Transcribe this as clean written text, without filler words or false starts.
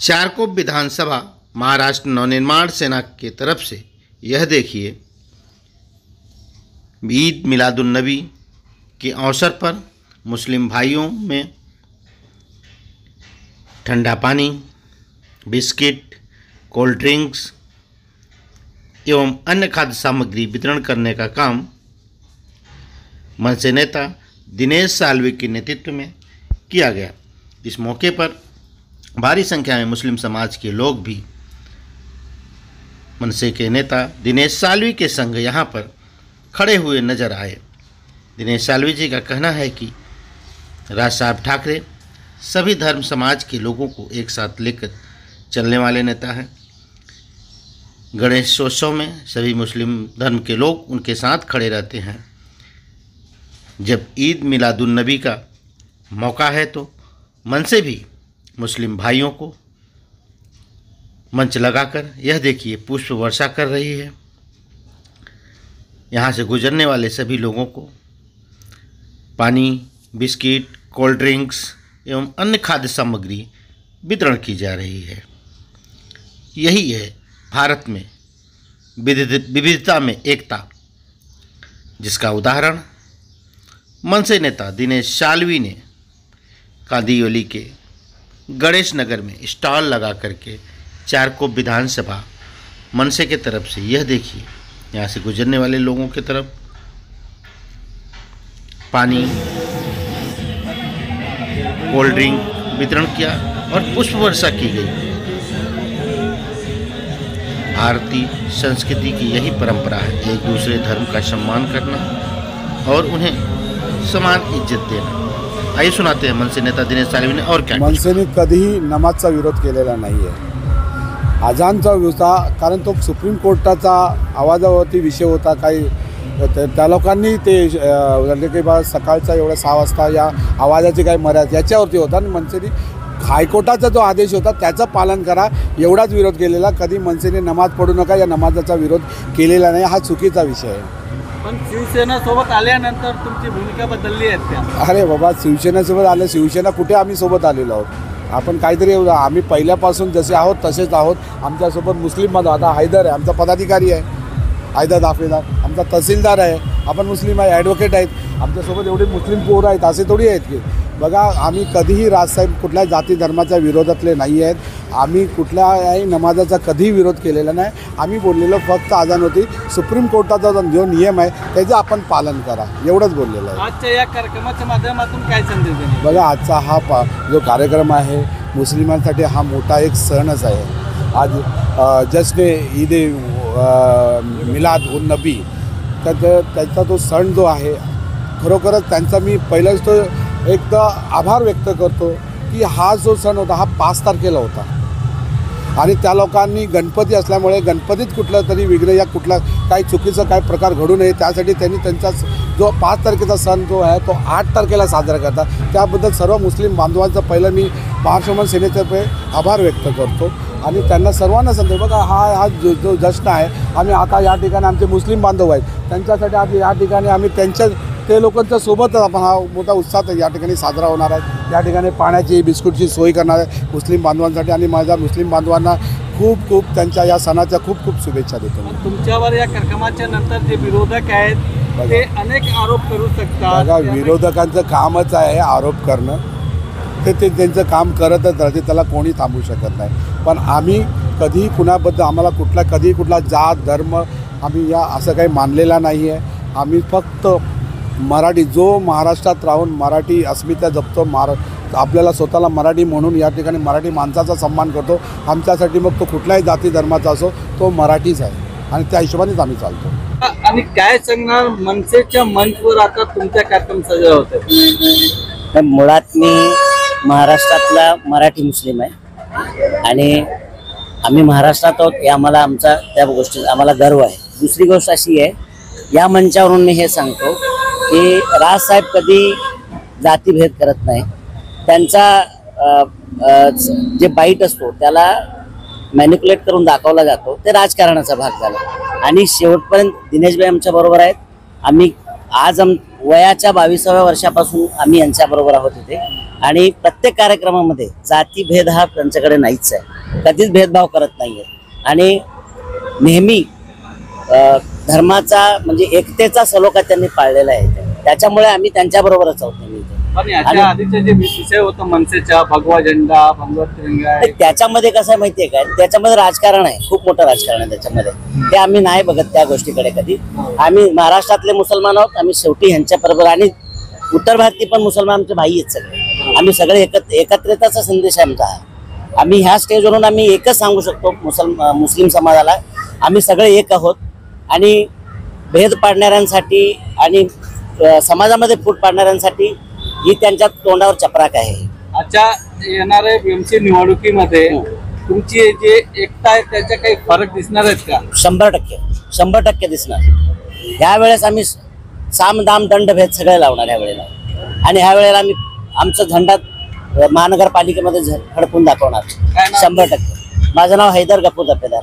चारकोप विधानसभा महाराष्ट्र नवनिर्माण सेना के तरफ से यह देखिए, ईद मिलादुन्नबी के अवसर पर मुस्लिम भाइयों में ठंडा पानी, बिस्किट, कोल्ड ड्रिंक्स एवं अन्य खाद्य सामग्री वितरण करने का काम मनसे नेता दिनेश साल्वे के नेतृत्व में किया गया। इस मौके पर भारी संख्या में मुस्लिम समाज के लोग भी मनसे के नेता दिनेश साल्वे के संग यहाँ पर खड़े हुए नजर आए। दिनेश साल्वे जी का कहना है कि राज साहब ठाकरे सभी धर्म समाज के लोगों को एक साथ लेकर चलने वाले नेता हैं। गणेशोत्सव में सभी मुस्लिम धर्म के लोग उनके साथ खड़े रहते हैं। जब ईद मिलादुन्नबी का मौका है तो मनसे भी मुस्लिम भाइयों को मंच लगाकर यह देखिए पुष्प वर्षा कर रही है। यहाँ से गुजरने वाले सभी लोगों को पानी, बिस्किट, कोल्ड ड्रिंक्स एवं अन्य खाद्य सामग्री वितरण की जा रही है। यही है भारत में विविधता में एकता, जिसका उदाहरण मनसे नेता दिनेश साल्वे ने कांदिवली के गणेश नगर में स्टॉल लगा करके चारकोप विधानसभा मनसे के तरफ से यह देखिए, यहाँ से गुजरने वाले लोगों की तरफ पानी, कोल्ड ड्रिंक वितरण किया और पुष्प वर्षा की गई। भारतीय संस्कृति की यही परंपरा है, एक दूसरे धर्म का सम्मान करना और उन्हें समान इज्जत देना। आइए सुनाते हैं मनसे नेता दिनेश साल्वे ने और क्या। मनसेने कधीही नमाजचा विरोध केलेला नाही आहे। अजानचा होता, कारण तो सुप्रीम कोर्टाचा आवाजावरती विषय होता। काही त्या लोकांनी ते म्हणजे की बा सकाळचा एवढा 6 वाजता या आवाजाची काही मर्यादा याच्यावरती होता आणि मनसेने हायकोर्टाचा जो आदेश होता त्याचं पालन करा एवढाच विरोध केलेला। कधी मनसेने नमाज पढू नका या नमाजाचा विरोध केलेला नाही, हा चुकीचा विषय आहे। पण शिवसेना सोबत आल्यानंतर तुमची भूमिका बदलली आहे त्या? अरे बाबा, शिवसेनेसोबत आलं, शिवसेना कुठे आम्ही सोबत आलेलो आहोत। आपण काहीतरी आम्ही पहिल्यापासून जसे आहोत तसेच आहोत। आमच्यासोबत मुस्लिम बांधव, आता हैदर आहे आमचा पदाधिकारी आहे, हैदर दाफेदार आमचा तहसीलदार आहे, आपण मुस्लिम आहे, ॲडव्होकेट आहेत, आमच्यासोबत एवढे मुस्लिम पोरं आहेत असे थोडी आहेत की बघा। आम्ही कधीही राजसाहेब कुठल्या जाती धर्माच्या विरोधातले नाही आहेत। आम्ही कुठल्याही नमाजाचा कधीही विरोध केलेला नाही। आम्ही बोललेलो फक्त अजान होती, सुप्रीम कोर्टाचा जो नियम आहे त्याचं आपण पालन करा एवढंच बोललेलं आहे। आजच्या या कार्यक्रमाच्या माध्यमातून काय संदेश देणार? बघा, आजचा हा जो कार्यक्रम आहे मुस्लिमांसाठी हा मोठा एक सणच आहे। आज जश्न ईद मिलादुन्नबी तर त्याचा तो सण जो आहे खरोखरच त्यांचा मी पहिलाच तो एकदा आभार व्यक्त करतो की हा जो सण होता हा 5 तारखेला होता आणि त्या लोकांनी गणपती असल्यामुळे गणपतीत कुठलं तरी विघ्न या कुठला काही चुकीचा काय प्रकार घडू नये त्यासाठी त्यांनी त्यांचा जो 5 तारखेचा सण जो आहे तो 8 तारखेला साजरा करतात। त्याबद्दल सर्व मुस्लिम बांधवांचं पहिलं मी महाराष्ट्र सेनेतर्फे आभार व्यक्त करतो आणि त्यांना सर्वांना संदेश बघा हा जो जश्न आहे आम्ही आता या ठिकाणी आमचे मुस्लिम बांधव आहेत त्यांच्यासाठी आज या ठिकाणी आम्ही ते लोकांच्या सोबतच आपण हा मोठा उत्साह या ठिकाणी साजरा होणार आहे। या ठिकाणी पाण्याची बिस्कुटची सोय करणार आहे मुस्लिम बांधवांसाठी आणि माझ्या मुस्लिम बांधवांना खूप खूप त्यांच्या या सणाच्या खूप खूप शुभेच्छा देतो। तुमच्यावर या कार्यक्रमाच्या नंतर जे विरोधक आहेत ते अनेक आरोप करू शकतात। बघा, विरोधकांचं कामच आहे आरोप करणं, ते त्यांचं काम करतच राहते, त्याला कोणी थांबवू शकत नाही। पण आम्ही कधीही कुणाबद्दल आम्हाला कधीही कुठला जात धर्म आम्ही या असं काही मानलेला नाही आहे। आम्ही फक्त मराठी जो महाराष्ट्रात राहून मराठी अस्मिता जपतो, आपल्याला स्वतःला मराठी म्हणून या ठिकाणी मराठी माणसाचा सन्मान करतो। आमच्यासाठी मग तो कुठल्याही जाती धर्माचा असो तो मराठीच आहे आणि त्या हिशोबानेच आम्ही चालतो। आणि काय सांगणार मनसेच्या मंचवर आता तुमचा कार्यक्रम साजरा होतोय? मुळात मी महाराष्ट्रातला मराठी मुस्लिम आहे आणि आम्ही महाराष्ट्रात आहोत हे आम्हाला आमचा त्या गोष्टी आम्हाला गर्व आहे। दुसरी गोष्ट अशी आहे, या मंचावरून मी हे सांगतो की राजसाहेब कधी जातीभेद करत नाही। त्यांचा जे बाईट असतो त्याला मॅनिप्युलेट करून दाखवला जातो, ते राजकारणाचा भाग झाला आणि शेवटपर्यंत दिनेशभाई आमच्या बरोबर आहेत। आम्ही आज वयाच्या 22व्या वर्षापासून आम्ही यांच्याबरोबर आहोत इथे आणि प्रत्येक कार्यक्रमामध्ये जातीभेद हा त्यांच्याकडे नाहीच आहे, कधीच भेदभाव करत नाहीये आणि नेहमी धर्माचा म्हणजे एकतेचा सलोखा त्यांनी पाळलेला आहे. त्याच्यामुळे आम्ही त्यांच्याबरोबरच आहोत नेहमी. पण याच्या आधीचे जे विषय होतं मनसेचा भगवा झेंडा, भगवा तिरंगा आहे, त्याच्यामध्ये कसं आहे माहितीये काय, त्याच्यामध्ये राजकारण आहे, खूप मोठं राजकारण आहे त्याच्यामध्ये. ते आम्ही नाही बघत त्या गोष्टीकडे कधी. आम्ही महाराष्ट्रातले मुसलमान आहोत, आम्ही शेवटी ह्यांच्या बरोबर आणि उत्तर भारतीय पण मुसलमान आमचे भाई आहेत सगळे. आम्ही सगळे एकत्रिताचा संदेश आहे आमचा. आम्ही ह्या स्टेजवरून आम्ही एकच सांगू शकतो मुस्लिम समाजाला, आम्ही सगळे एक आहोत आणि भेद पाडणाऱ्यांसाठी आणि समाजामध्ये फूट पाडणाऱ्यांसाठी ही त्यांच्या तोंडावर चपराक आहे. आजच्या येणाऱ्या BMC निवडणुकीमध्ये तुमची जे एकता आहे त्याच्या काही फरक दिसणार आहेत का? 100% दिसणार. ह्यावेळेस आम्ही साम दाम दंड भेद सगळे लावणार ह्या वेळेला आणि ह्या वेळेला आम्ही आमचा झेंडा महानगरपालिकेमध्ये फडकून दाखवणार 100%. माझं नाव हैदर गफूर दपेदार.